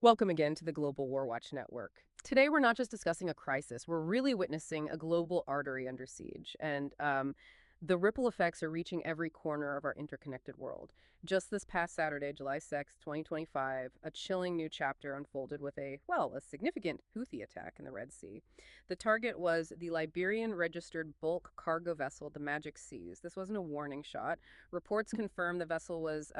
Welcome again to the Global War Watch Network. Today, we're not just discussing a crisis, we're really witnessing a global artery under siege. And the ripple effects are reaching every corner of our interconnected world. Just this past Saturday, July 6, 2025, a chilling new chapter unfolded with a significant Houthi attack in the Red Sea. The target was the Liberian registered bulk cargo vessel, the Magic Seas. This wasn't a warning shot. Reports confirm the vessel was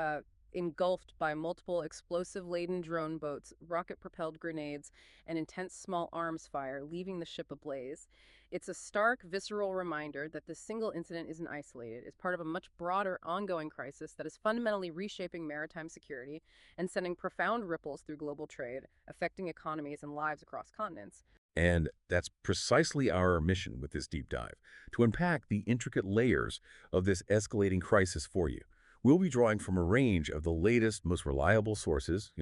engulfed by multiple explosive-laden drone boats, rocket-propelled grenades, and intense small arms fire, leaving the ship ablaze. It's a stark, visceral reminder that this single incident isn't isolated. It's part of a much broader, ongoing crisis that is fundamentally reshaping maritime security and sending profound ripples through global trade, affecting economies and lives across continents. And that's precisely our mission with this deep dive, to unpack the intricate layers of this escalating crisis for you. We'll be drawing from a range of the latest, most reliable sources,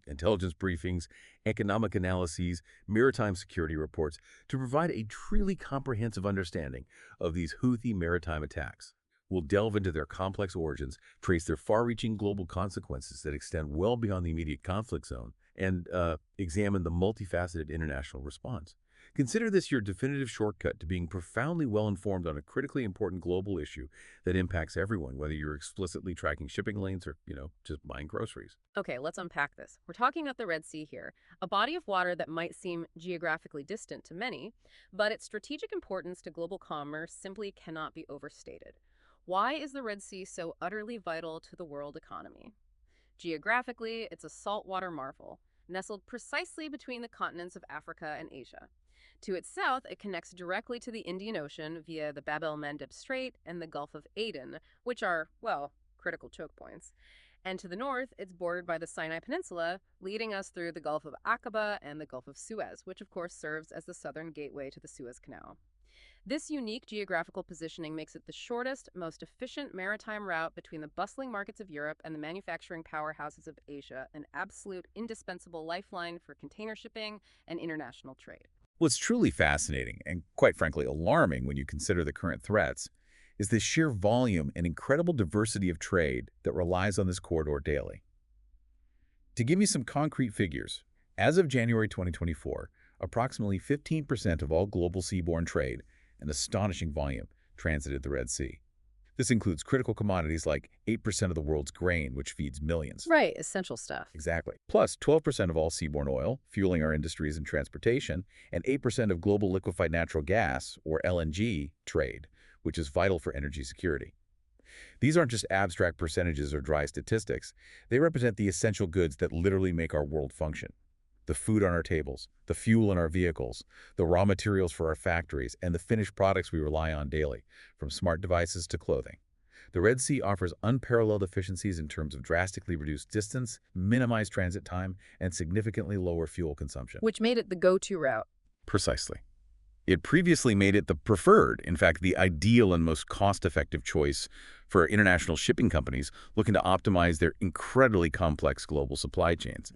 intelligence briefings, economic analyses, maritime security reports, to provide a truly comprehensive understanding of these Houthi maritime attacks. We'll delve into their complex origins, trace their far-reaching global consequences that extend well beyond the immediate conflict zone, and examine the multifaceted international response. Consider this your definitive shortcut to being profoundly well-informed on a critically important global issue that impacts everyone, whether you're explicitly tracking shipping lanes or, just buying groceries. Okay, let's unpack this. We're talking about the Red Sea here, a body of water that might seem geographically distant to many, but its strategic importance to global commerce simply cannot be overstated. Why is the Red Sea so utterly vital to the world economy? Geographically, it's a saltwater marvel, nestled precisely between the continents of Africa and Asia. To its south, it connects directly to the Indian Ocean via the Bab el-Mandeb Strait and the Gulf of Aden, which are, well, critical choke points. And to the north, it's bordered by the Sinai Peninsula, leading us through the Gulf of Aqaba and the Gulf of Suez, which of course serves as the southern gateway to the Suez Canal. This unique geographical positioning makes it the shortest, most efficient maritime route between the bustling markets of Europe and the manufacturing powerhouses of Asia, an absolute indispensable lifeline for container shipping and international trade. What's truly fascinating, and quite frankly alarming when you consider the current threats, is the sheer volume and incredible diversity of trade that relies on this corridor daily. To give you some concrete figures, as of January 2024, approximately 15% of all global seaborne trade, an astonishing volume, transited the Red Sea. This includes critical commodities like 8% of the world's grain, which feeds millions. Right, essential stuff. Exactly. Plus 12% of all seaborne oil, fueling our industries and transportation, and 8% of global liquefied natural gas, or LNG, trade, which is vital for energy security. These aren't just abstract percentages or dry statistics. They represent the essential goods that literally make our world function. The food on our tables, the fuel in our vehicles, the raw materials for our factories, and the finished products we rely on daily, from smart devices to clothing. The Red Sea offers unparalleled efficiencies in terms of drastically reduced distance, minimized transit time, and significantly lower fuel consumption. Which made it the go-to route. Precisely. It previously made it the preferred, in fact, the ideal and most cost-effective choice for international shipping companies looking to optimize their incredibly complex global supply chains.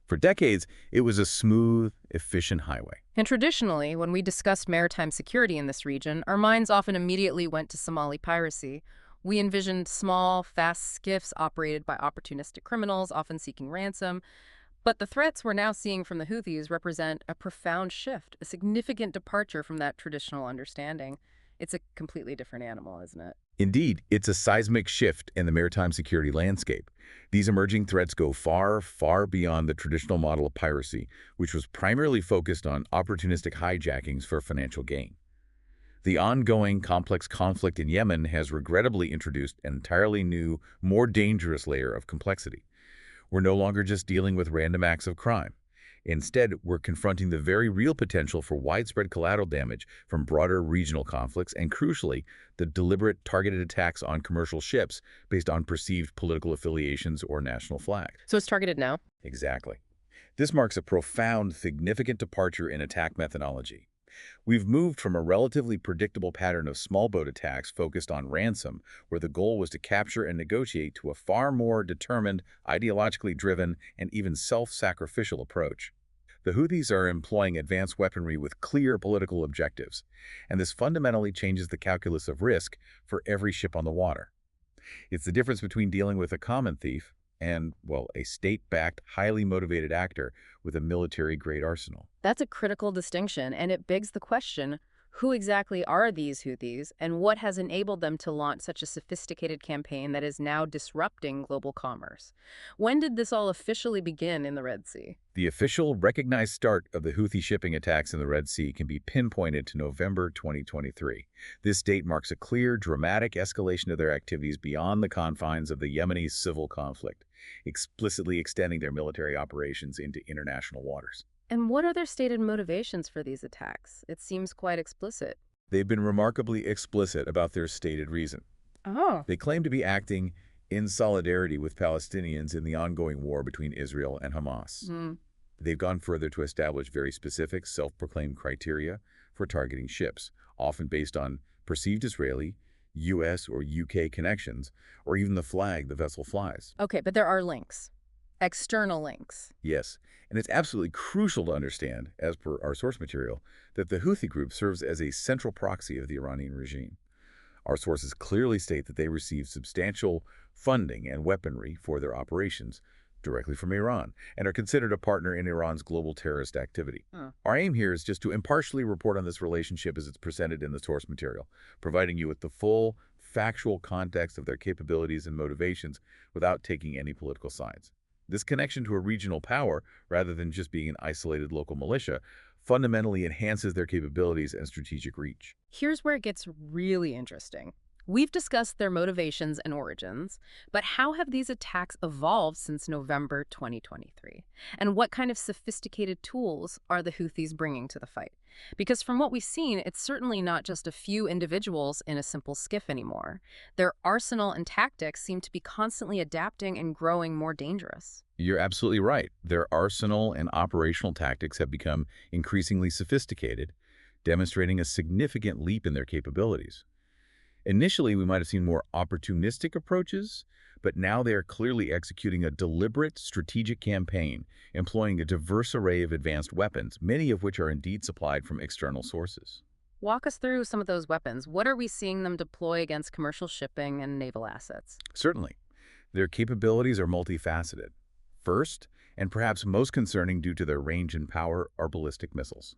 For decades, it was a smooth, efficient highway. And traditionally, when we discussed maritime security in this region, our minds often immediately went to Somali piracy. We envisioned small, fast skiffs operated by opportunistic criminals, often seeking ransom. But the threats we're now seeing from the Houthis represent a profound shift, a significant departure from that traditional understanding. It's a completely different animal, isn't it? Indeed, it's a seismic shift in the maritime security landscape. These emerging threats go far, far beyond the traditional model of piracy, which was primarily focused on opportunistic hijackings for financial gain. The ongoing complex conflict in Yemen has regrettably introduced an entirely new, more dangerous layer of complexity. We're no longer just dealing with random acts of crime. Instead, we're confronting the very real potential for widespread collateral damage from broader regional conflicts and, crucially, the deliberate targeted attacks on commercial ships based on perceived political affiliations or national flag. So it's targeted now? Exactly. This marks a profound, significant departure in attack methodology. We've moved from a relatively predictable pattern of small boat attacks focused on ransom, where the goal was to capture and negotiate, to a far more determined, ideologically driven, and even self-sacrificial approach. The Houthis are employing advanced weaponry with clear political objectives, and this fundamentally changes the calculus of risk for every ship on the water. It's the difference between dealing with a common thief and, well, a state-backed, highly motivated actor with a military-grade arsenal. That's a critical distinction, and it begs the question, who exactly are these Houthis, and what has enabled them to launch such a sophisticated campaign that is now disrupting global commerce? When did this all officially begin in the Red Sea? The official, recognized start of the Houthi shipping attacks in the Red Sea can be pinpointed to November 2023. This date marks a clear, dramatic escalation of their activities beyond the confines of the Yemeni civil conflict, explicitly extending their military operations into international waters. And what are their stated motivations for these attacks? It seems quite explicit. They've been remarkably explicit about their stated reason. Oh. They claim to be acting in solidarity with Palestinians in the ongoing war between Israel and Hamas. They've gone further to establish very specific, self-proclaimed criteria for targeting ships, often based on perceived Israeli, U.S. or U.K. connections, or even the flag the vessel flies. Okay, but there are links. External links. Yes, and it's absolutely crucial to understand, as per our source material, that the Houthi group serves as a central proxy of the Iranian regime. Our sources clearly state that they receive substantial funding and weaponry for their operations directly from Iran and are considered a partner in Iran's global terrorist activity. Our aim here is just to impartially report on this relationship as it's presented in the source material, providing you with the full, factual context of their capabilities and motivations without taking any political sides. This connection to a regional power, rather than just being an isolated local militia, fundamentally enhances their capabilities and strategic reach. Here's where it gets really interesting. We've discussed their motivations and origins, but how have these attacks evolved since November 2023? And what kind of sophisticated tools are the Houthis bringing to the fight? Because from what we've seen, it's certainly not just a few individuals in a simple skiff anymore. Their arsenal and tactics seem to be constantly adapting and growing more dangerous. You're absolutely right. Their arsenal and operational tactics have become increasingly sophisticated, demonstrating a significant leap in their capabilities. Initially, we might have seen more opportunistic approaches, but now they are clearly executing a deliberate, strategic campaign, employing a diverse array of advanced weapons, many of which are indeed supplied from external sources. Walk us through some of those weapons. What are we seeing them deploy against commercial shipping and naval assets? Certainly, their capabilities are multifaceted. First, and perhaps most concerning due to their range and power, are ballistic missiles.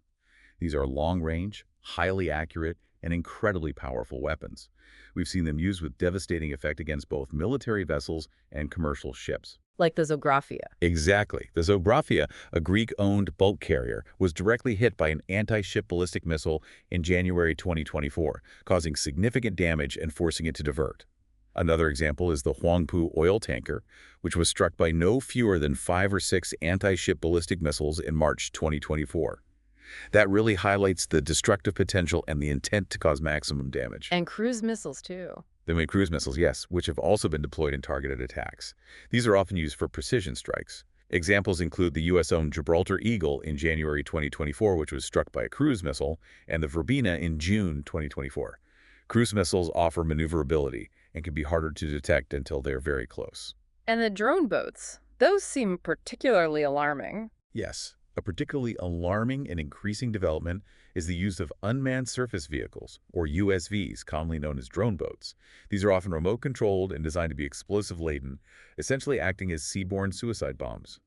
These are long-range, highly accurate, and incredibly powerful weapons. We've seen them used with devastating effect against both military vessels and commercial ships. Like the Zographia. Exactly. The Zographia, a Greek-owned bulk carrier, was directly hit by an anti-ship ballistic missile in January 2024, causing significant damage and forcing it to divert. Another example is the Huangpu oil tanker, which was struck by no fewer than 5 or 6 anti-ship ballistic missiles in March 2024. That really highlights the destructive potential and the intent to cause maximum damage. And cruise missiles, too. Cruise missiles, yes, which have also been deployed in targeted attacks. These are often used for precision strikes. Examples include the U.S.-owned Gibraltar Eagle in January 2024, which was struck by a cruise missile, and the Verbena in June 2024. Cruise missiles offer maneuverability and can be harder to detect until they're very close. And the drone boats, those seem particularly alarming. Yes. A particularly alarming and increasing development is the use of unmanned surface vehicles, or USVs, commonly known as drone boats. These are often remote-controlled and designed to be explosive-laden, essentially acting as seaborne suicide bombs.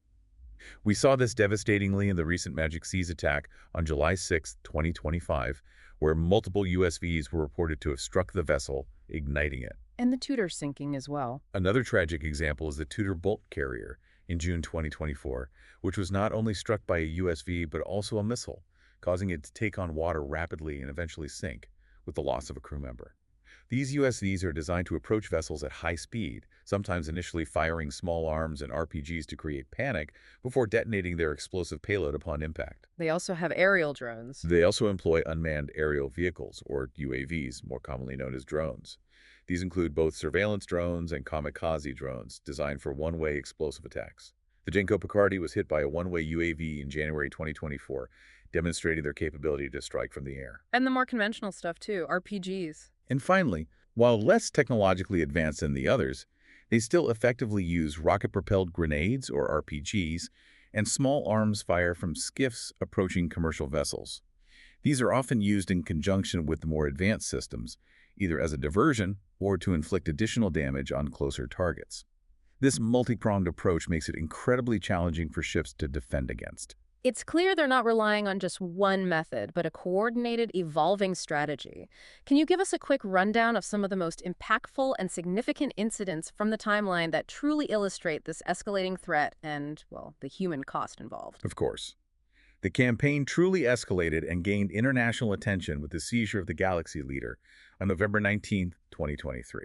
We saw this devastatingly in the recent Magic Seas attack on July 6, 2025, where multiple USVs were reported to have struck the vessel, igniting it. And the Tudor sinking as well. Another tragic example is the Tudor bulk carrier in June 2024, which was not only struck by a USV but also a missile, causing it to take on water rapidly and eventually sink, with the loss of a crew member. These USVs are designed to approach vessels at high speed, sometimes initially firing small arms and RPGs to create panic before detonating their explosive payload upon impact. They also have aerial drones. They also employ unmanned aerial vehicles, or UAVs, more commonly known as drones. These include both surveillance drones and kamikaze drones, designed for one-way explosive attacks. The Genco Picardy was hit by a one-way UAV in January 2024, demonstrating their capability to strike from the air. And the more conventional stuff, too, RPGs. And finally, while less technologically advanced than the others, they still effectively use rocket-propelled grenades, or RPGs, and small arms fire from skiffs approaching commercial vessels. These are often used in conjunction with the more advanced systems, either as a diversion or to inflict additional damage on closer targets. This multi-pronged approach makes it incredibly challenging for ships to defend against. It's clear they're not relying on just one method, but a coordinated, evolving strategy. Can you give us a quick rundown of some of the most impactful and significant incidents from the timeline that truly illustrate this escalating threat and, well, the human cost involved? Of course. The campaign truly escalated and gained international attention with the seizure of the Galaxy Leader on November 19, 2023.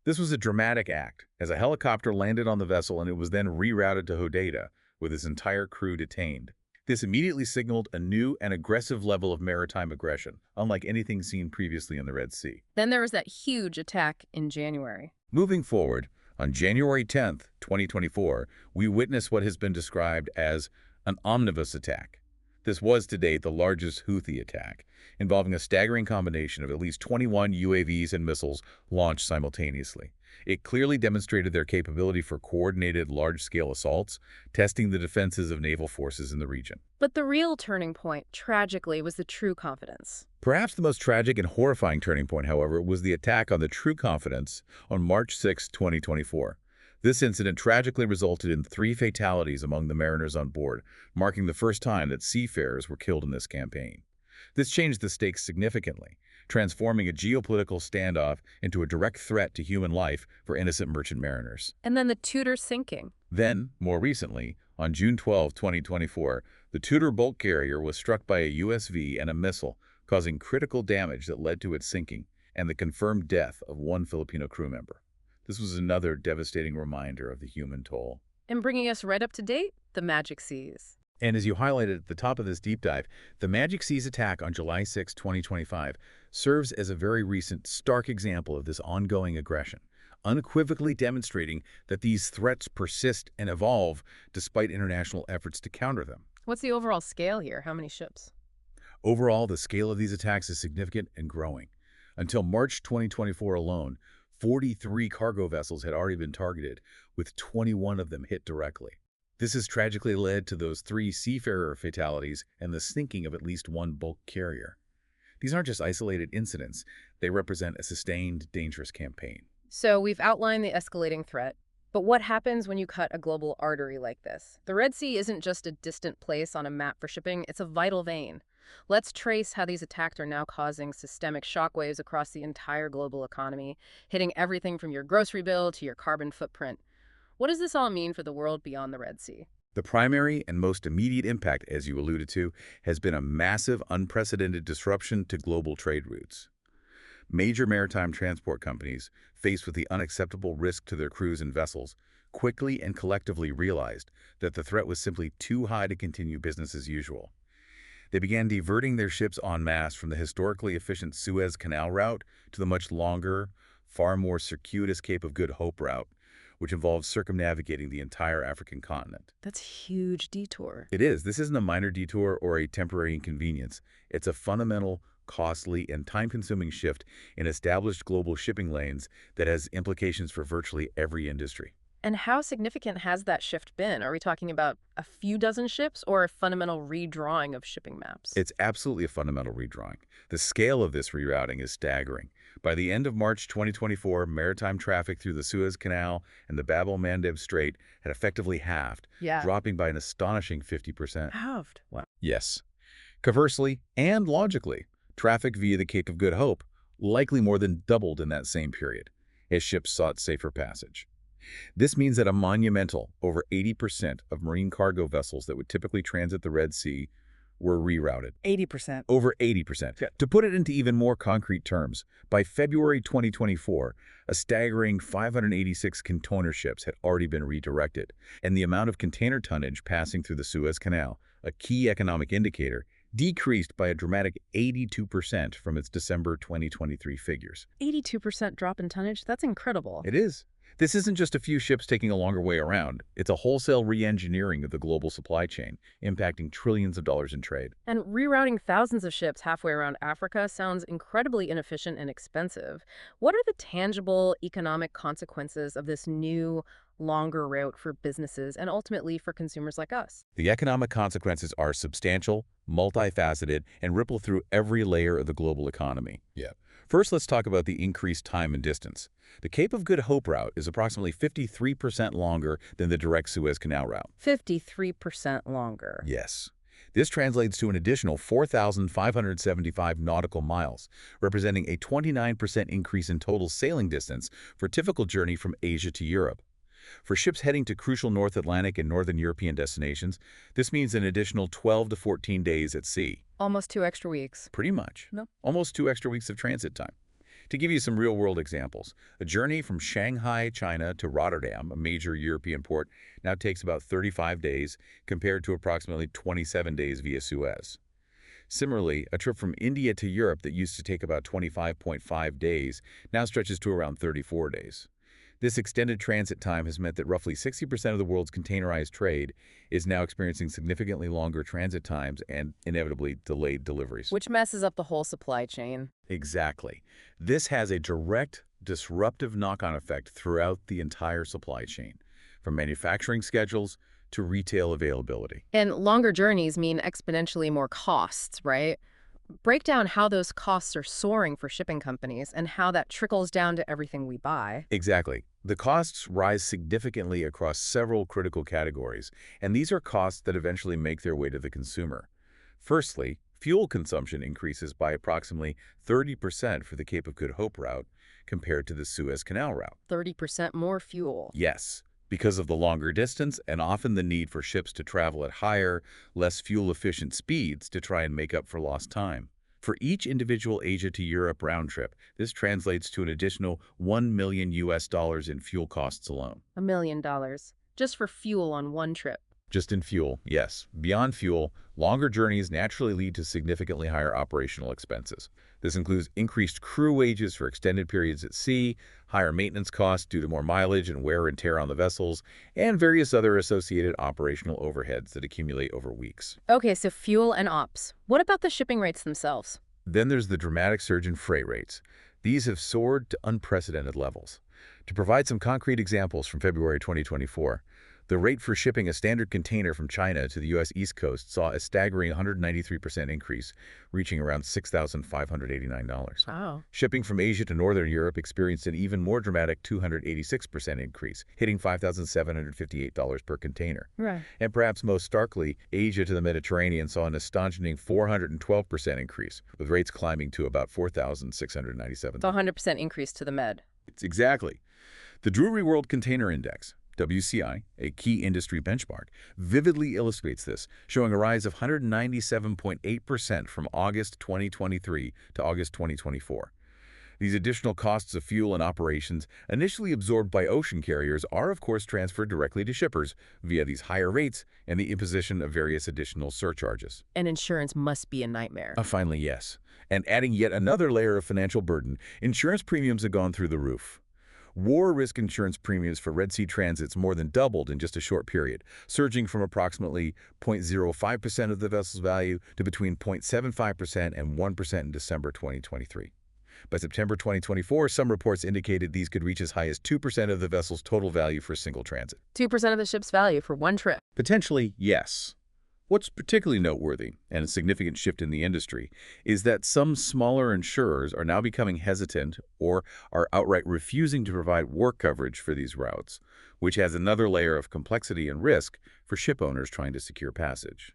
This was a dramatic act, as a helicopter landed on the vessel and it was then rerouted to Hodeidah, with its entire crew detained. This immediately signaled a new and aggressive level of maritime aggression, unlike anything seen previously in the Red Sea. Then there was that huge attack in January. Moving forward, on January 10, 2024, we witnessed what has been described as an omnibus attack. This was to date the largest Houthi attack, involving a staggering combination of at least 21 UAVs and missiles launched simultaneously. It clearly demonstrated their capability for coordinated large-scale assaults, testing the defenses of naval forces in the region. But the real turning point, tragically, was the True Confidence. Perhaps the most tragic and horrifying turning point, however, was the attack on the True Confidence on March 6, 2024. This incident tragically resulted in 3 fatalities among the mariners on board, marking the first time that seafarers were killed in this campaign. This changed the stakes significantly, transforming a geopolitical standoff into a direct threat to human life for innocent merchant mariners. And then the Tudor sinking. Then, more recently, on June 12, 2024, the Tudor bulk carrier was struck by a USV and a missile, causing critical damage that led to its sinking and the confirmed death of 1 Filipino crew member. This was another devastating reminder of the human toll. And bringing us right up to date, the Magic Seas. And as you highlighted at the top of this deep dive, the Magic Seas attack on July 6, 2025 serves as a very recent, stark example of this ongoing aggression, unequivocally demonstrating that these threats persist and evolve despite international efforts to counter them. What's the overall scale here? How many ships? Overall, the scale of these attacks is significant and growing. Until March 2024 alone, 43 cargo vessels had already been targeted, with 21 of them hit directly. This has tragically led to those 3 seafarer fatalities and the sinking of at least 1 bulk carrier. These aren't just isolated incidents. They represent a sustained, dangerous campaign. So we've outlined the escalating threat, but what happens when you cut a global artery like this? The Red Sea isn't just a distant place on a map for shipping, it's a vital vein. Let's trace how these attacks are now causing systemic shockwaves across the entire global economy, hitting everything from your grocery bill to your carbon footprint. What does this all mean for the world beyond the Red Sea? The primary and most immediate impact, as you alluded to, has been a massive, unprecedented disruption to global trade routes. Major maritime transport companies, faced with the unacceptable risk to their crews and vessels, quickly and collectively realized that the threat was simply too high to continue business as usual. They began diverting their ships en masse from the historically efficient Suez Canal route to the much longer, far more circuitous Cape of Good Hope route, which involves circumnavigating the entire African continent. That's a huge detour. It is. This isn't a minor detour or a temporary inconvenience. It's a fundamental, costly, and time-consuming shift in established global shipping lanes that has implications for virtually every industry. And how significant has that shift been? Are we talking about a few dozen ships or a fundamental redrawing of shipping maps? It's absolutely a fundamental redrawing. The scale of this rerouting is staggering. By the end of March 2024, maritime traffic through the Suez Canal and the Bab el-Mandeb Strait had effectively halved, dropping by an astonishing 50%. Halved? Wow. Yes. Conversely, and logically, traffic via the Cape of Good Hope likely more than doubled in that same period, as ships sought safer passage. This means that a monumental over 80% of marine cargo vessels that would typically transit the Red Sea were rerouted. 80%. Over 80%. Yeah. To put it into even more concrete terms, by February 2024, a staggering 586 container ships had already been redirected, and the amount of container tonnage passing through the Suez Canal, a key economic indicator, decreased by a dramatic 82% from its December 2023 figures. 82% drop in tonnage? That's incredible. It is. This isn't just a few ships taking a longer way around. It's a wholesale re-engineering of the global supply chain, impacting trillions of dollars in trade. And rerouting thousands of ships halfway around Africa sounds incredibly inefficient and expensive. What are the tangible economic consequences of this new, longer route for businesses and ultimately for consumers like us? The economic consequences are substantial, multifaceted, and ripple through every layer of the global economy. Yeah. First, let's talk about the increased time and distance. The Cape of Good Hope route is approximately 53% longer than the direct Suez Canal route. 53% longer. Yes. This translates to an additional 4,575 nautical miles, representing a 29% increase in total sailing distance for a typical journey from Asia to Europe. For ships heading to crucial North Atlantic and Northern European destinations, this means an additional 12 to 14 days at sea. Almost 2 extra weeks. Pretty much. No. Almost 2 extra weeks of transit time. To give you some real-world examples, a journey from Shanghai, China to Rotterdam, a major European port, now takes about 35 days compared to approximately 27 days via Suez. Similarly, a trip from India to Europe that used to take about 25.5 days now stretches to around 34 days. This extended transit time has meant that roughly 60% of the world's containerized trade is now experiencing significantly longer transit times and inevitably delayed deliveries. Which messes up the whole supply chain. Exactly. This has a direct, disruptive knock-on effect throughout the entire supply chain, from manufacturing schedules to retail availability. And longer journeys mean exponentially more costs, right? Break down how those costs are soaring for shipping companies and how that trickles down to everything we buy. Exactly. The costs rise significantly across several critical categories, and these are costs that eventually make their way to the consumer. Firstly, fuel consumption increases by approximately 30% for the Cape of Good Hope route compared to the Suez Canal route. 30% more fuel. Yes, because of the longer distance and often the need for ships to travel at higher, less fuel-efficient speeds to try and make up for lost time. For each individual Asia to Europe round trip, this translates to an additional $1 million in fuel costs alone. $1 million. Just for fuel on one trip. Just in fuel, yes. Beyond fuel, longer journeys naturally lead to significantly higher operational expenses. This includes increased crew wages for extended periods at sea, higher maintenance costs due to more mileage and wear and tear on the vessels, and various other associated operational overheads that accumulate over weeks. Okay, so fuel and ops. What about the shipping rates themselves? Then there's the dramatic surge in freight rates. These have soared to unprecedented levels. To provide some concrete examples from February 2024, the rate for shipping a standard container from China to the U.S. East Coast saw a staggering 193% increase, reaching around $6,589. Wow. Shipping from Asia to Northern Europe experienced an even more dramatic 286% increase, hitting $5,758 per container. Right. And perhaps most starkly, Asia to the Mediterranean saw an astonishing 412% increase, with rates climbing to about $4,697. It's a 100% increase to the Med. It's exactly. The Drewry World Container Index, WCI, a key industry benchmark, vividly illustrates this, showing a rise of 197.8% from August 2023 to August 2024. These additional costs of fuel and operations, initially absorbed by ocean carriers, are of course transferred directly to shippers via these higher rates and the imposition of various additional surcharges. And insurance must be a nightmare. Finally, yes. And adding yet another layer of financial burden, insurance premiums have gone through the roof. War risk insurance premiums for Red Sea transits more than doubled in just a short period, surging from approximately 0.05% of the vessel's value to between 0.75% and 1% in December 2023. By September 2024, some reports indicated these could reach as high as 2% of the vessel's total value for a single transit. 2% of the ship's value for one trip. Potentially, yes. What's particularly noteworthy, and a significant shift in the industry, is that some smaller insurers are now becoming hesitant or are outright refusing to provide work coverage for these routes, which adds another layer of complexity and risk for ship owners trying to secure passage.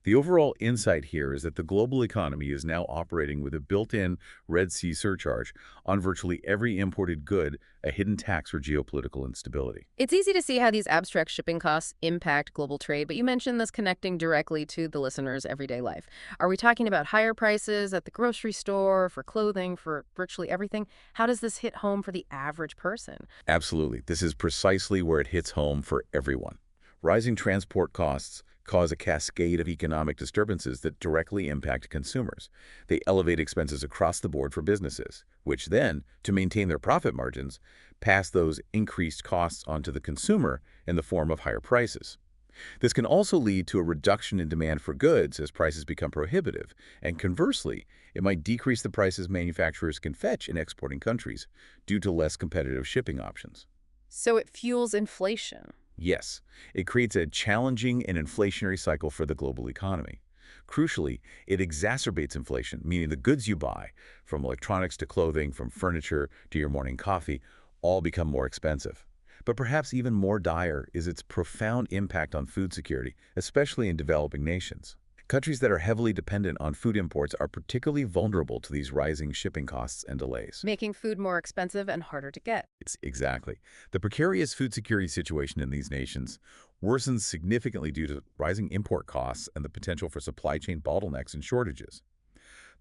The overall insight here is that the global economy is now operating with a built-in Red Sea surcharge on virtually every imported good, a hidden tax for geopolitical instability. It's easy to see how these abstract shipping costs impact global trade, but you mentioned this connecting directly to the listener's everyday life. Are we talking about higher prices at the grocery store, for clothing, for virtually everything? How does this hit home for the average person? Absolutely. This is precisely where it hits home for everyone. Rising transport costs cause a cascade of economic disturbances that directly impact consumers. They elevate expenses across the board for businesses, which then, to maintain their profit margins, pass those increased costs onto the consumer in the form of higher prices. This can also lead to a reduction in demand for goods as prices become prohibitive, and conversely, it might decrease the prices manufacturers can fetch in exporting countries due to less competitive shipping options. So it fuels inflation. Yes, it creates a challenging and inflationary cycle for the global economy. Crucially, it exacerbates inflation, meaning the goods you buy, from electronics to clothing, from furniture to your morning coffee, all become more expensive. But perhaps even more dire is its profound impact on food security, especially in developing nations. Countries that are heavily dependent on food imports are particularly vulnerable to these rising shipping costs and delays. Making food more expensive and harder to get. It's exactly. The precarious food security situation in these nations worsens significantly due to rising import costs and the potential for supply chain bottlenecks and shortages.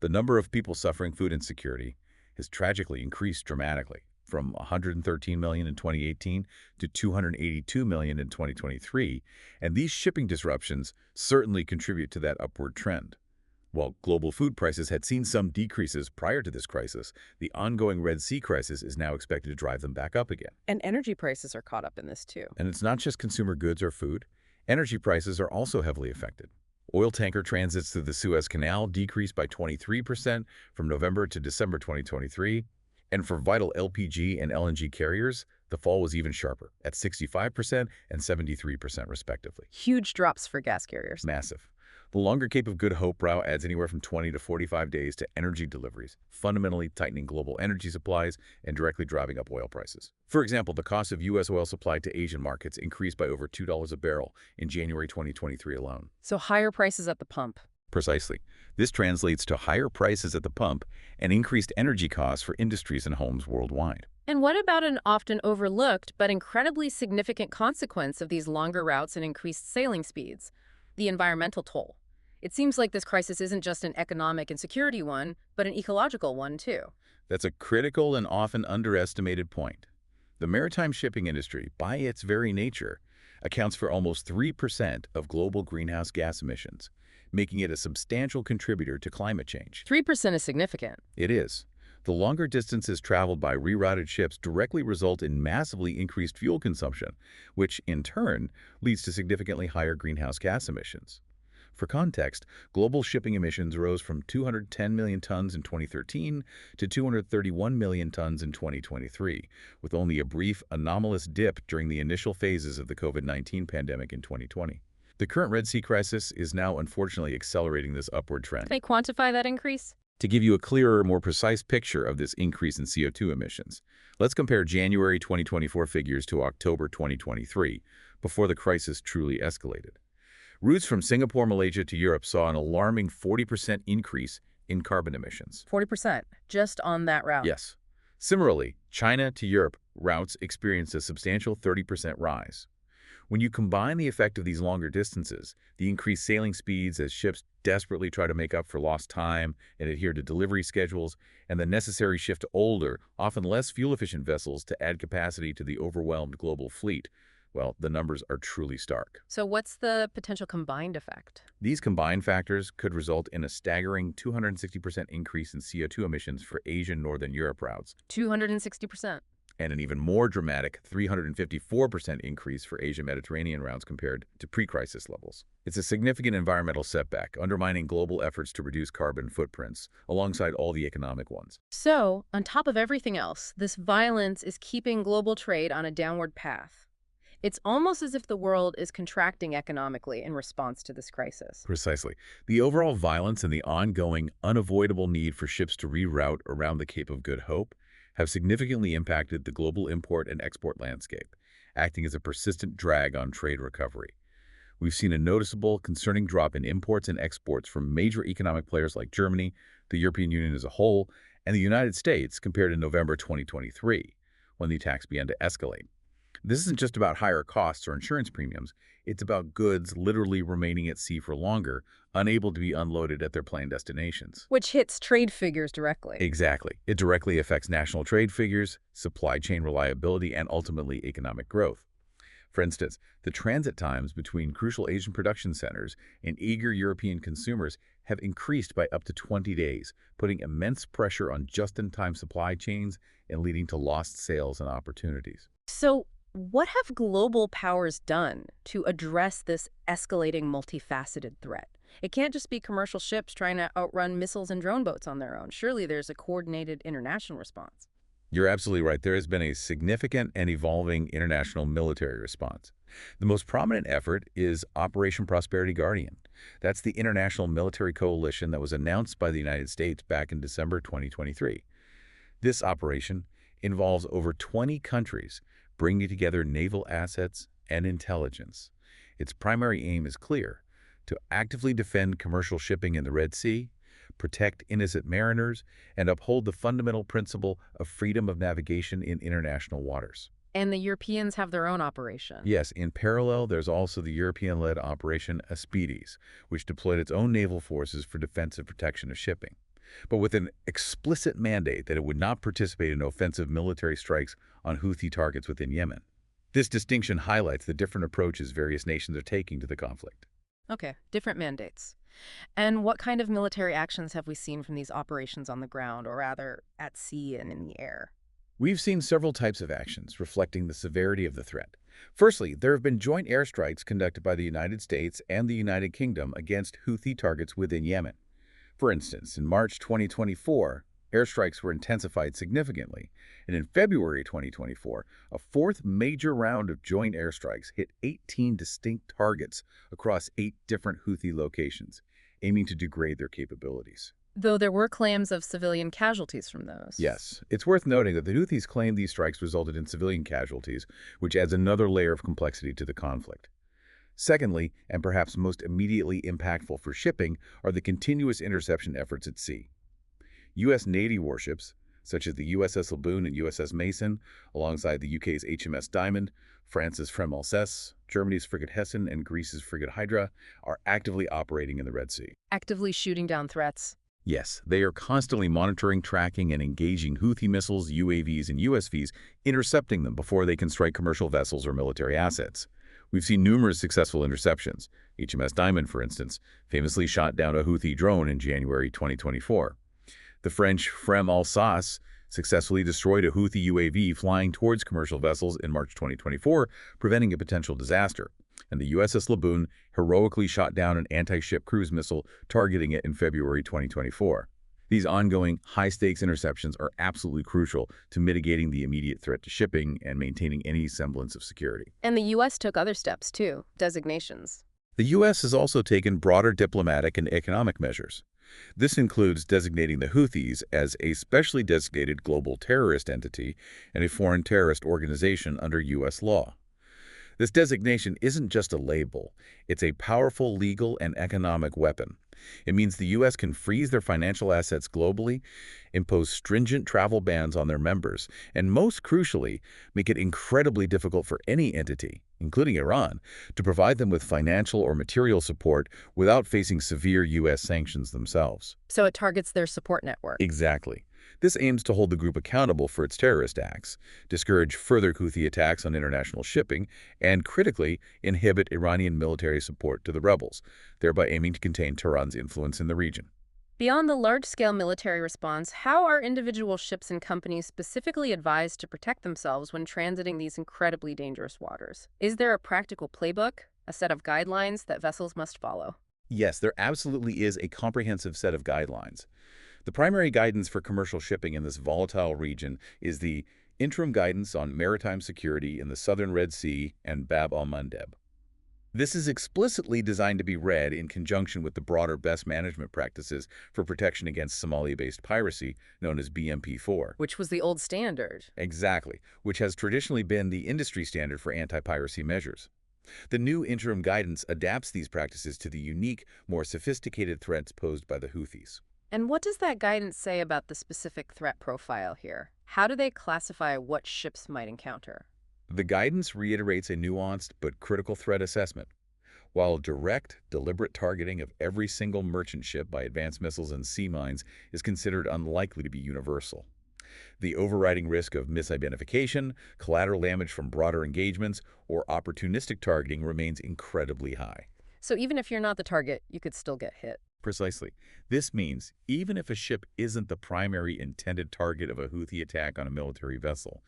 The number of people suffering food insecurity has tragically increased dramatically, from 113 million in 2018 to 282 million in 2023, and these shipping disruptions certainly contribute to that upward trend. While global food prices had seen some decreases prior to this crisis, the ongoing Red Sea crisis is now expected to drive them back up again. And energy prices are caught up in this too. And it's not just consumer goods or food. Energy prices are also heavily affected. Oil tanker transits through the Suez Canal decreased by 23% from November to December 2023, and for vital LPG and LNG carriers, the fall was even sharper, at 65% and 73% respectively. Huge drops for gas carriers. Massive. The longer Cape of Good Hope route adds anywhere from 20 to 45 days to energy deliveries, fundamentally tightening global energy supplies and directly driving up oil prices. For example, the cost of U.S. oil supply to Asian markets increased by over $2 a barrel in January 2023 alone. So higher prices at the pump. Precisely. This translates to higher prices at the pump and increased energy costs for industries and homes worldwide. And what about an often overlooked but incredibly significant consequence of these longer routes and increased sailing speeds? The environmental toll. It seems like this crisis isn't just an economic and security one, but an ecological one too. That's a critical and often underestimated point. The maritime shipping industry, by its very nature, accounts for almost 3% of global greenhouse gas emissions, making it a substantial contributor to climate change. 3% is significant. It is. The longer distances traveled by rerouted ships directly result in massively increased fuel consumption, which, in turn, leads to significantly higher greenhouse gas emissions. For context, global shipping emissions rose from 210 million tons in 2013 to 231 million tons in 2023, with only a brief, anomalous dip during the initial phases of the COVID-19 pandemic in 2020. The current Red Sea crisis is now unfortunately accelerating this upward trend. Can they quantify that increase? To give you a clearer, more precise picture of this increase in CO2 emissions, let's compare January 2024 figures to October 2023, before the crisis truly escalated. Routes from Singapore, Malaysia to Europe saw an alarming 40% increase in carbon emissions. 40%, just on that route. Yes. Similarly, China to Europe routes experienced a substantial 30% rise. When you combine the effect of these longer distances, the increased sailing speeds as ships desperately try to make up for lost time and adhere to delivery schedules, and the necessary shift to older, often less fuel-efficient vessels to add capacity to the overwhelmed global fleet, well, the numbers are truly stark. So what's the potential combined effect? These combined factors could result in a staggering 260% increase in CO2 emissions for Asian Northern Europe routes. 260%. And an even more dramatic 354% increase for Asia Mediterranean routes compared to pre-crisis levels. It's a significant environmental setback, undermining global efforts to reduce carbon footprints, alongside all the economic ones. So, on top of everything else, this violence is keeping global trade on a downward path. It's almost as if the world is contracting economically in response to this crisis. Precisely. The overall violence and the ongoing, unavoidable need for ships to reroute around the Cape of Good Hope have significantly impacted the global import and export landscape, acting as a persistent drag on trade recovery. We've seen a noticeable, concerning drop in imports and exports from major economic players like Germany, the European Union as a whole, and the United States compared to November 2023, when the attacks began to escalate. This isn't just about higher costs or insurance premiums. It's about goods literally remaining at sea for longer, unable to be unloaded at their planned destinations. Which hits trade figures directly. Exactly. It directly affects national trade figures, supply chain reliability, and ultimately economic growth. For instance, the transit times between crucial Asian production centers and eager European consumers have increased by up to 20 days, putting immense pressure on just-in-time supply chains and leading to lost sales and opportunities. So, what have global powers done to address this escalating multifaceted threat? It can't just be commercial ships trying to outrun missiles and drone boats on their own. Surely there's a coordinated international response. You're absolutely right. There has been a significant and evolving international military response. The most prominent effort is Operation Prosperity Guardian, That's the international military coalition that was announced by the United States back in December 2023. This operation involves over 20 countries bringing together naval assets and intelligence. Its primary aim is clear: to actively defend commercial shipping in the Red Sea, protect innocent mariners, and uphold the fundamental principle of freedom of navigation in international waters. And the Europeans have their own operation. Yes, in parallel, there's also the European-led Operation Aspides, which deployed its own naval forces for defensive protection of shipping, but with an explicit mandate that it would not participate in offensive military strikes on Houthi targets within Yemen. This distinction highlights the different approaches various nations are taking to the conflict. Okay, different mandates. And what kind of military actions have we seen from these operations on the ground, or rather, at sea and in the air? We've seen several types of actions reflecting the severity of the threat. Firstly, there have been joint airstrikes conducted by the United States and the United Kingdom against Houthi targets within Yemen. For instance, in March 2024, airstrikes were intensified significantly, and in February 2024, a fourth major round of joint airstrikes hit 18 distinct targets across 8 different Houthi locations, aiming to degrade their capabilities. Though there were claims of civilian casualties from those. Yes, it's worth noting that the Houthis claim these strikes resulted in civilian casualties, which adds another layer of complexity to the conflict. Secondly, and perhaps most immediately impactful for shipping, are the continuous interception efforts at sea. U.S. Navy warships, such as the USS Laboon and USS Mason, alongside the UK's HMS Diamond, France's Frem Alsace, Germany's frigate Hessen, and Greece's frigate Hydra, are actively operating in the Red Sea. Actively shooting down threats. Yes, they are constantly monitoring, tracking, and engaging Houthi missiles, UAVs, and USVs, intercepting them before they can strike commercial vessels or military assets. We've seen numerous successful interceptions. HMS Diamond, for instance, famously shot down a Houthi drone in January 2024. The French Frem Alsace successfully destroyed a Houthi UAV flying towards commercial vessels in March 2024, preventing a potential disaster. And the USS Laboon heroically shot down an anti-ship cruise missile targeting it in February 2024. These ongoing, high-stakes interceptions are absolutely crucial to mitigating the immediate threat to shipping and maintaining any semblance of security. And the U.S. took other steps, too. Designations. The U.S. has also taken broader diplomatic and economic measures. This includes designating the Houthis as a specially designated global terrorist entity and a foreign terrorist organization under U.S. law. This designation isn't just a label, it's a powerful legal and economic weapon. It means the U.S. can freeze their financial assets globally, impose stringent travel bans on their members, and most crucially, make it incredibly difficult for any entity, including Iran, to provide them with financial or material support without facing severe U.S. sanctions themselves. So it targets their support network. Exactly. This aims to hold the group accountable for its terrorist acts, discourage further Houthi attacks on international shipping, and critically, inhibit Iranian military support to the rebels, thereby aiming to contain Tehran's influence in the region. Beyond the large-scale military response, how are individual ships and companies specifically advised to protect themselves when transiting these incredibly dangerous waters? Is there a practical playbook, a set of guidelines that vessels must follow? Yes, there absolutely is a comprehensive set of guidelines. The primary guidance for commercial shipping in this volatile region is the Interim Guidance on Maritime Security in the Southern Red Sea and Bab al-Mandeb. This is explicitly designed to be read in conjunction with the broader best management practices for protection against Somalia-based piracy, known as BMP4. Which was the old standard. Exactly, which has traditionally been the industry standard for anti-piracy measures. The new interim guidance adapts these practices to the unique, more sophisticated threats posed by the Houthis. And what does that guidance say about the specific threat profile here? How do they classify what ships might encounter? The guidance reiterates a nuanced but critical threat assessment. While direct, deliberate targeting of every single merchant ship by advanced missiles and sea mines is considered unlikely to be universal, the overriding risk of misidentification, collateral damage from broader engagements, or opportunistic targeting remains incredibly high. So even if you're not the target, you could still get hit. Precisely. This means even if a ship isn't the primary intended target of a Houthi attack on a military vessel,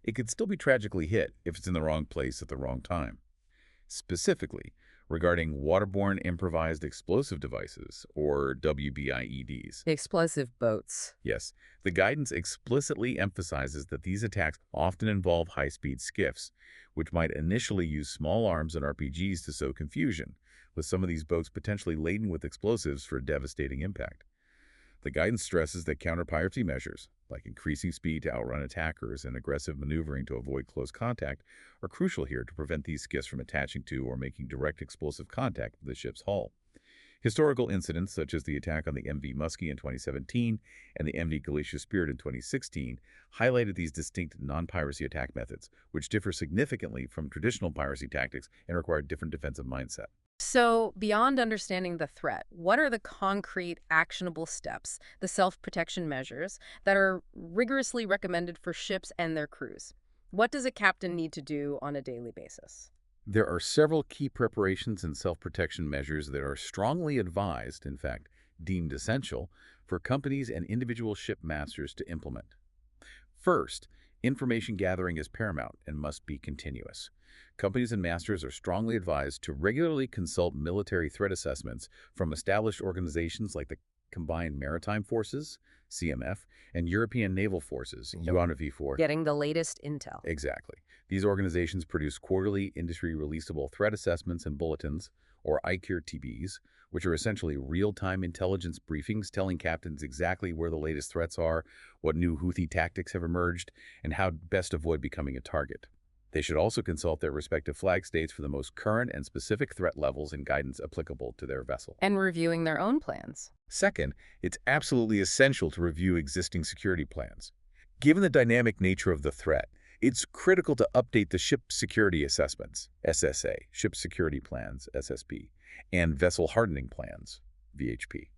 it could still be tragically hit if it's in the wrong place at the wrong time. Specifically, regarding waterborne improvised explosive devices, or WBIEDs. Explosive boats. Yes, the guidance explicitly emphasizes that these attacks often involve high-speed skiffs, which might initially use small arms and RPGs to sow confusion, with some of these boats potentially laden with explosives for a devastating impact. The guidance stresses that counter-piracy measures, like increasing speed to outrun attackers and aggressive maneuvering to avoid close contact, are crucial here to prevent these skiffs from attaching to or making direct explosive contact with the ship's hull. Historical incidents such as the attack on the MV Muskie in 2017 and the MV Galicia Spirit in 2016 highlighted these distinct non-piracy attack methods, which differ significantly from traditional piracy tactics and require a different defensive mindset. So, beyond understanding the threat, what are the concrete, actionable steps, the self-protection measures, that are rigorously recommended for ships and their crews? What does a captain need to do on a daily basis? There are several key preparations and self-protection measures that are strongly advised, in fact, deemed essential, for companies and individual ship masters to implement. First, information gathering is paramount and must be continuous. Companies and masters are strongly advised to regularly consult military threat assessments from established organizations like the Combined Maritime Forces, CMF, and European Naval Forces, UNVFOR. Getting the latest intel. Exactly. These organizations produce quarterly industry-releasable threat assessments and bulletins, or ICUR-TBs, which are essentially real-time intelligence briefings telling captains exactly where the latest threats are, what new Houthi tactics have emerged, and how best avoid becoming a target. They should also consult their respective flag states for the most current and specific threat levels and guidance applicable to their vessel. And reviewing their own plans. Second, it's absolutely essential to review existing security plans. Given the dynamic nature of the threat, it's critical to update the Ship Security Assessments, SSA, Ship Security Plans, SSP, and Vessel Hardening Plans, VHP.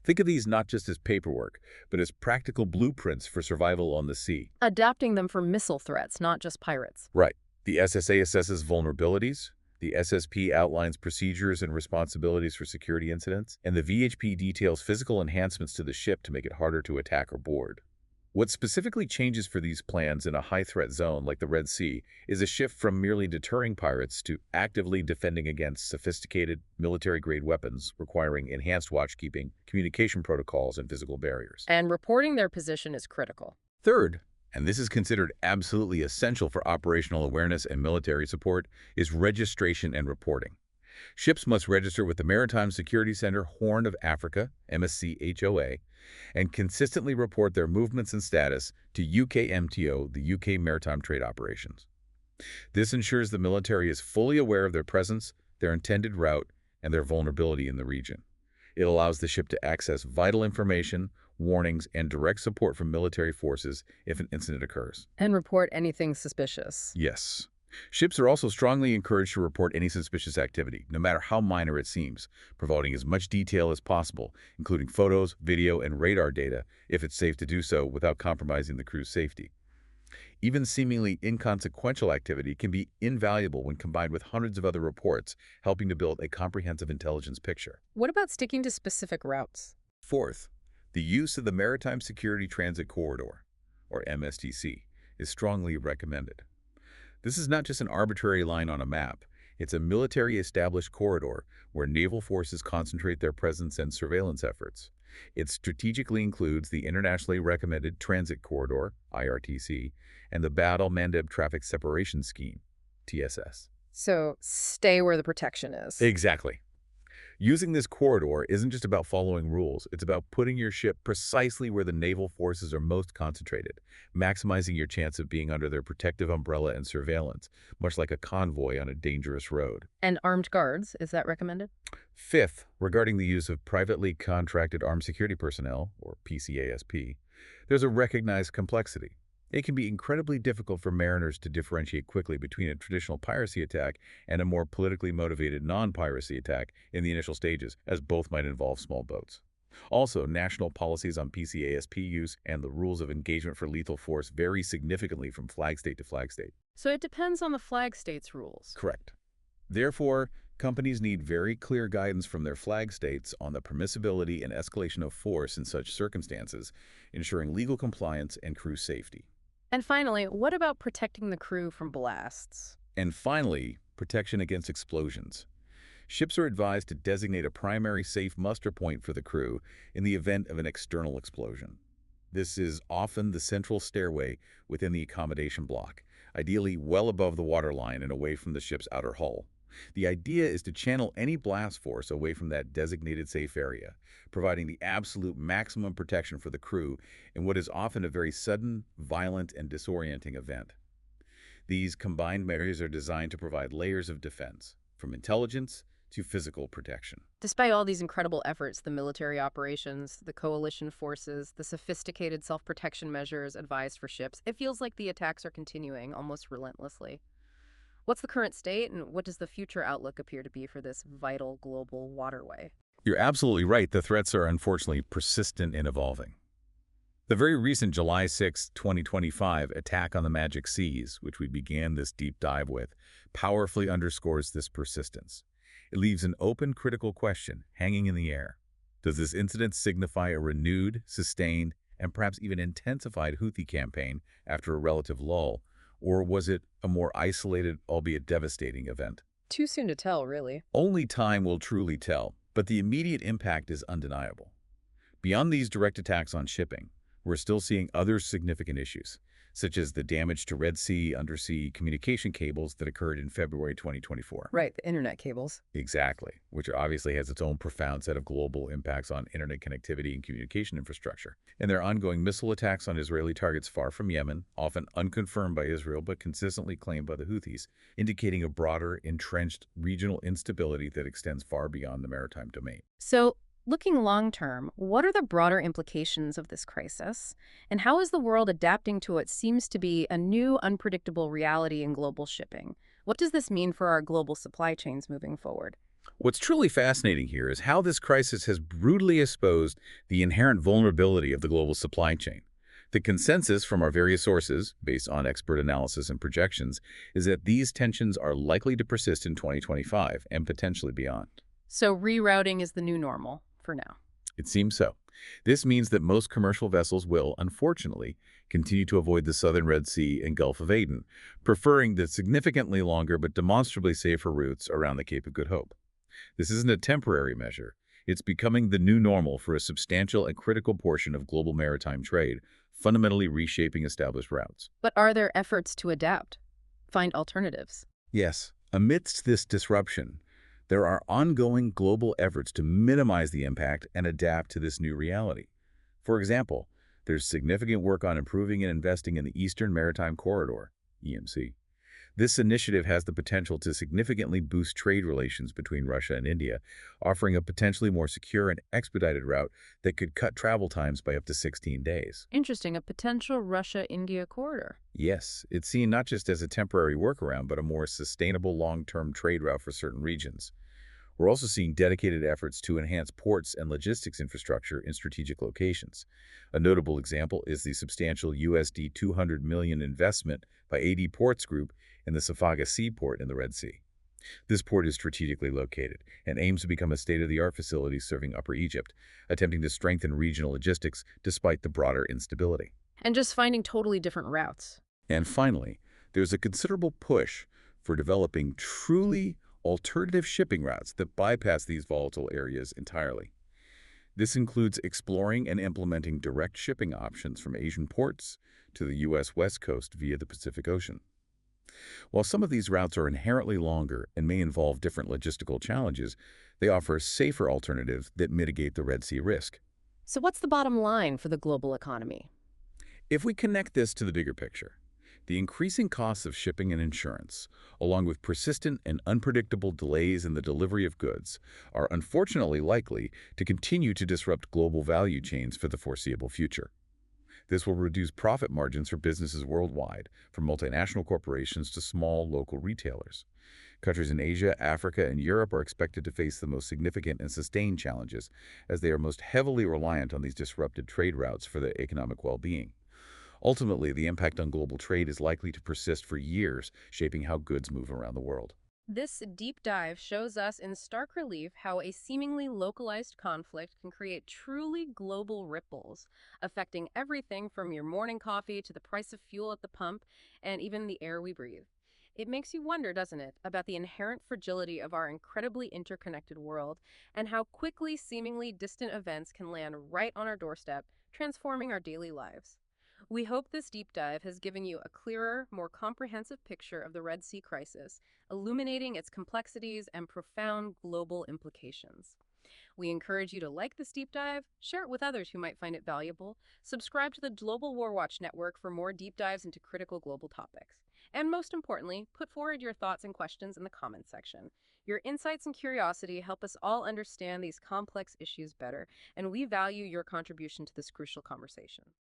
Think of these not just as paperwork, but as practical blueprints for survival on the sea. Adapting them for missile threats, not just pirates. Right. The SSA assesses vulnerabilities, the SSP outlines procedures and responsibilities for security incidents, and the VHP details physical enhancements to the ship to make it harder to attack or board. What specifically changes for these plans in a high-threat zone like the Red Sea is a shift from merely deterring pirates to actively defending against sophisticated military-grade weapons requiring enhanced watchkeeping, communication protocols, and physical barriers. And reporting their position is critical. Third, and this is considered absolutely essential for operational awareness and military support, is registration and reporting. Ships must register with the Maritime Security Center Horn of Africa, MSC-HOA, and consistently report their movements and status to UKMTO, the UK Maritime Trade Operations. This ensures the military is fully aware of their presence, their intended route, and their vulnerability in the region. It allows the ship to access vital information, warnings, and direct support from military forces if an incident occurs. And report anything suspicious. Yes. Ships are also strongly encouraged to report any suspicious activity, no matter how minor it seems, providing as much detail as possible, including photos, video, and radar data, if it's safe to do so without compromising the crew's safety. Even seemingly inconsequential activity can be invaluable when combined with hundreds of other reports, helping to build a comprehensive intelligence picture. What about sticking to specific routes? Fourth, the use of the Maritime Security Transit Corridor, or MSTC, is strongly recommended. This is not just an arbitrary line on a map. It's a military-established corridor where naval forces concentrate their presence and surveillance efforts. It strategically includes the Internationally Recommended Transit Corridor, IRTC, and the Battle Mandeb Traffic Separation Scheme, TSS. So, stay where the protection is. Exactly. Using this corridor isn't just about following rules. It's about putting your ship precisely where the naval forces are most concentrated, maximizing your chance of being under their protective umbrella and surveillance, much like a convoy on a dangerous road. And armed guards, is that recommended? Fifth, regarding the use of privately contracted armed security personnel, or PCASP, there's a recognized complexity. It can be incredibly difficult for mariners to differentiate quickly between a traditional piracy attack and a more politically motivated non-piracy attack in the initial stages, as both might involve small boats. Also, national policies on PCASP use and the rules of engagement for lethal force vary significantly from flag state to flag state. So it depends on the flag state's rules. Correct. Therefore, companies need very clear guidance from their flag states on the permissibility and escalation of force in such circumstances, ensuring legal compliance and crew safety. And finally, what about protecting the crew from blasts? And finally, protection against explosions. Ships are advised to designate a primary safe muster point for the crew in the event of an external explosion. This is often the central stairway within the accommodation block, ideally well above the waterline and away from the ship's outer hull. The idea is to channel any blast force away from that designated safe area, providing the absolute maximum protection for the crew in what is often a very sudden, violent, and disorienting event. These combined measures are designed to provide layers of defense, from intelligence to physical protection. Despite all these incredible efforts, the military operations, the coalition forces, the sophisticated self-protection measures advised for ships, it feels like the attacks are continuing almost relentlessly. What's the current state, and what does the future outlook appear to be for this vital global waterway? You're absolutely right. The threats are unfortunately persistent and evolving. The very recent July 6, 2025 attack on the Magic Seas, which we began this deep dive with, powerfully underscores this persistence. It leaves an open, critical question hanging in the air. Does this incident signify a renewed, sustained, and perhaps even intensified Houthi campaign after a relative lull, or was it a more isolated, albeit devastating event? Too soon to tell, really. Only time will truly tell, but the immediate impact is undeniable. Beyond these direct attacks on shipping, we're still seeing other significant issues, such as the damage to Red Sea undersea communication cables that occurred in February 2024. Right, the internet cables. Exactly, which obviously has its own profound set of global impacts on internet connectivity and communication infrastructure. And their ongoing missile attacks on Israeli targets far from Yemen, often unconfirmed by Israel but consistently claimed by the Houthis, indicating a broader, entrenched regional instability that extends far beyond the maritime domain. So, looking long term, what are the broader implications of this crisis? And how is the world adapting to what seems to be a new, unpredictable reality in global shipping? What does this mean for our global supply chains moving forward? What's truly fascinating here is how this crisis has brutally exposed the inherent vulnerability of the global supply chain. The consensus from our various sources, based on expert analysis and projections, is that these tensions are likely to persist in 2025 and potentially beyond. So, rerouting is the new normal for now. It seems so. This means that most commercial vessels will, unfortunately, continue to avoid the southern Red Sea and Gulf of Aden, preferring the significantly longer but demonstrably safer routes around the Cape of Good Hope. This isn't a temporary measure. It's becoming the new normal for a substantial and critical portion of global maritime trade, fundamentally reshaping established routes. But are there efforts to adapt, find alternatives? Yes, amidst this disruption, there are ongoing global efforts to minimize the impact and adapt to this new reality. For example, there's significant work on improving and investing in the Eastern Maritime Corridor, EMC. This initiative has the potential to significantly boost trade relations between Russia and India, offering a potentially more secure and expedited route that could cut travel times by up to 16 days. Interesting, a potential Russia-India corridor. Yes, it's seen not just as a temporary workaround, but a more sustainable long-term trade route for certain regions. We're also seeing dedicated efforts to enhance ports and logistics infrastructure in strategic locations. A notable example is the substantial USD 200 million investment by AD Ports Group in the Safaga Seaport in the Red Sea. This port is strategically located and aims to become a state-of-the-art facility serving Upper Egypt, attempting to strengthen regional logistics despite the broader instability. And just finding totally different routes. And finally, there's a considerable push for developing truly alternative shipping routes that bypass these volatile areas entirely. This includes exploring and implementing direct shipping options from Asian ports to the U.S. West Coast via the Pacific Ocean. While some of these routes are inherently longer and may involve different logistical challenges, they offer safer alternatives that mitigate the Red Sea risk. So what's the bottom line for the global economy? If we connect this to the bigger picture, the increasing costs of shipping and insurance, along with persistent and unpredictable delays in the delivery of goods, are unfortunately likely to continue to disrupt global value chains for the foreseeable future. This will reduce profit margins for businesses worldwide, from multinational corporations to small local retailers. Countries in Asia, Africa, and Europe are expected to face the most significant and sustained challenges, as they are most heavily reliant on these disrupted trade routes for their economic well-being. Ultimately, the impact on global trade is likely to persist for years, shaping how goods move around the world. This deep dive shows us in stark relief how a seemingly localized conflict can create truly global ripples, affecting everything from your morning coffee to the price of fuel at the pump and even the air we breathe. It makes you wonder, doesn't it, about the inherent fragility of our incredibly interconnected world and how quickly seemingly distant events can land right on our doorstep, transforming our daily lives. We hope this deep dive has given you a clearer, more comprehensive picture of the Red Sea crisis, illuminating its complexities and profound global implications. We encourage you to like this deep dive, share it with others who might find it valuable, subscribe to the Global War Watch Network for more deep dives into critical global topics. And most importantly, put forward your thoughts and questions in the comments section. Your insights and curiosity help us all understand these complex issues better, and we value your contribution to this crucial conversation.